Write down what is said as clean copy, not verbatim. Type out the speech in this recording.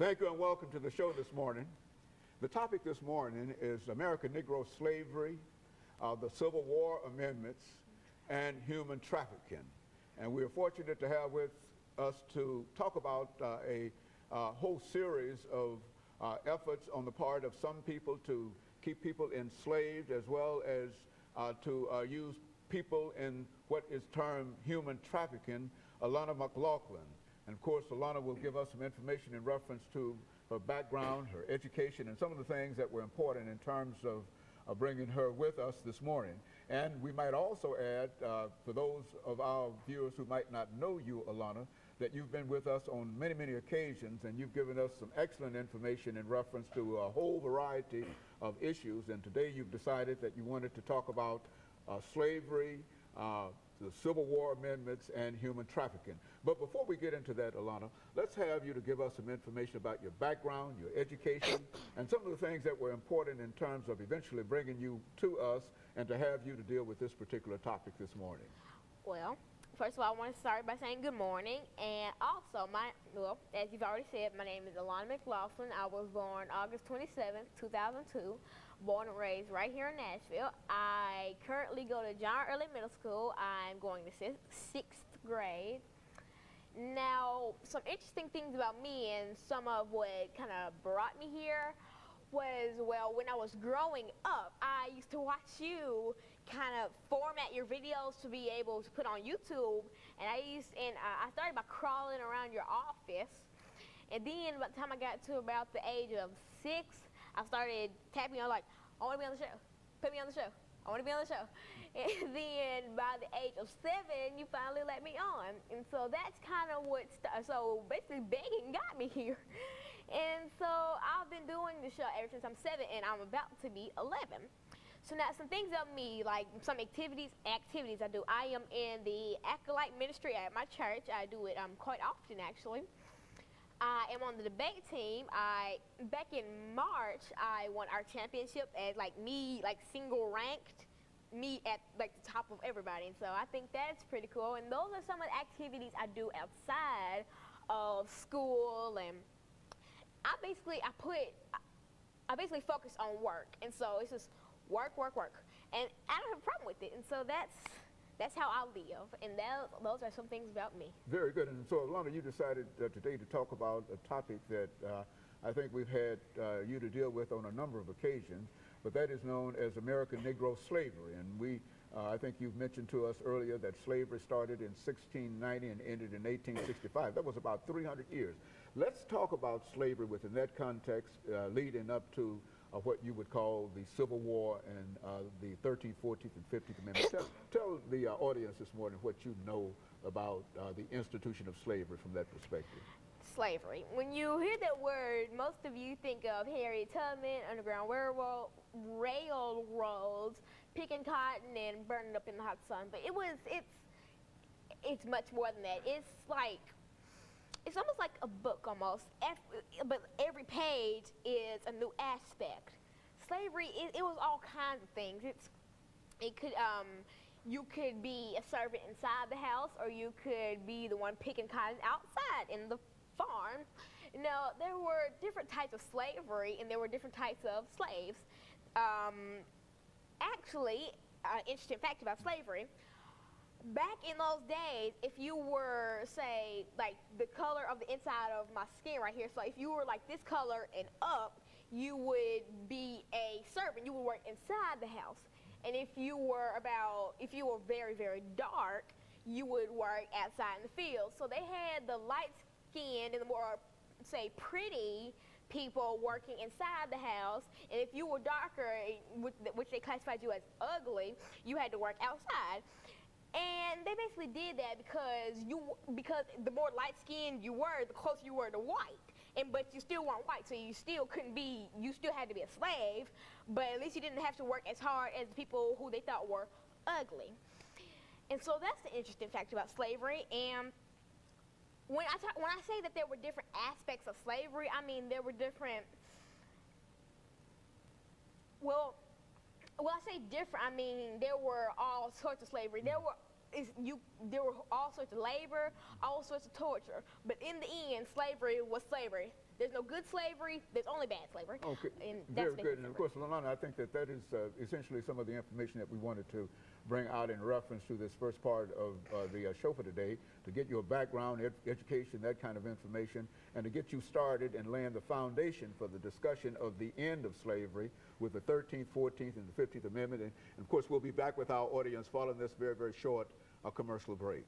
Thank you and welcome to the show this morning. The topic this morning is American Negro slavery, the Civil War amendments, and human trafficking. And we are fortunate to have with us to talk about a whole series of efforts on the part of some people to keep people enslaved, as well as to use people in what is termed human trafficking, Alana McLaughlin. And of course, Alana will give us some information in reference to her background, her education, and some of the things that were important in terms of bringing her with us this morning. And we might also add, for those of our viewers who might not know you, Alana, that you've been with us on many, many occasions, and you've given us some excellent information in reference to a whole variety of issues. And today you've decided that you wanted to talk about slavery, the Civil War amendments, and human trafficking. But before we get into that, Alana, let's have you to give us some information about your background, your education, and some of the things that were important in terms of eventually bringing you to us and to have you to deal with this particular topic this morning. Well, first of all, I want to start by saying good morning. And also, as you've already said, my name is Alana McLaughlin. I was born August 27th, 2002. Born and raised right here in Nashville. I currently go to John Early Middle School. I'm going to sixth grade. Now, some interesting things about me and some of what kind of brought me here was, well, when I was growing up, I used to watch you kind of format your videos to be able to put on YouTube, and I started by crawling around your office, and then by the time I got to about the age of 6, I started tapping on like, I want to be on the show, put me on the show, I want to be on the show. And then by the age of 7, you finally let me on. And so that's kind of what, so basically begging got me here. And so I've been doing the show ever since I'm 7, and I'm about to be 11. So now some things of me, like some activities I do. I am in the acolyte ministry at my church. I do it quite often, actually. I am on the debate team. Back in March, I won our championship as single ranked, me at like the top of everybody. And so I think that's pretty cool. And those are some of the activities I do outside of school. And I basically focus on work. And so it's just work. And I don't have a problem with it. And so that's how I live, and those are some things about me. Very good. And so, Alana, you decided today to talk about a topic that I think we've had you to deal with on a number of occasions, but that is known as American Negro slavery. And I think you've mentioned to us earlier that slavery started in 1690 and ended in 1865. That was about 300 years. Let's talk about slavery within that context, leading up to what you would call the Civil War and the 13th, 14th, and 15th Amendments. Tell the audience this morning what you know about the institution of slavery from that perspective. Slavery. When you hear that word, most of you think of Harriet Tubman, Underground Railroads, picking cotton and burning up in the hot sun. But it's much more than that. It's almost like a book almost, but every page is a new aspect. Slavery, it was all kinds of things. You could be a servant inside the house, or you could be the one picking cotton outside in the farm. Now, there were different types of slavery, and there were different types of slaves. Actually, interesting fact about slavery, back in those days, if you were, say, like the color of the inside of my skin right here, so if you were like this color and up, you would be a servant. You would work inside the house. And if you were very, very dark, you would work outside in the field. So they had the light-skinned and the more, say, pretty people working inside the house, and if you were darker, which they classified you as ugly, you had to work outside. And they basically did that because the more light-skinned you were, the closer you were to white. But you still weren't white, so you still had to be a slave, but at least you didn't have to work as hard as the people who they thought were ugly. And so that's the interesting fact about slavery. And when I say that there were different aspects of slavery, I mean there were different, well, I say different, I mean there were all sorts of slavery. There were all sorts of labor, all sorts of torture. But in the end, slavery was slavery. there's no good slavery. There's only bad slavery. Okay, And very that's good. And of course, Alana, I think that is essentially some of the information that we wanted to bring out in reference to this first part of the show for today, to get your background, education, that kind of information, and to get you started and laying the foundation for the discussion of the end of slavery with the 13th, 14th, and the 15th Amendment. And of course, we'll be back with our audience following this very, very short commercial break.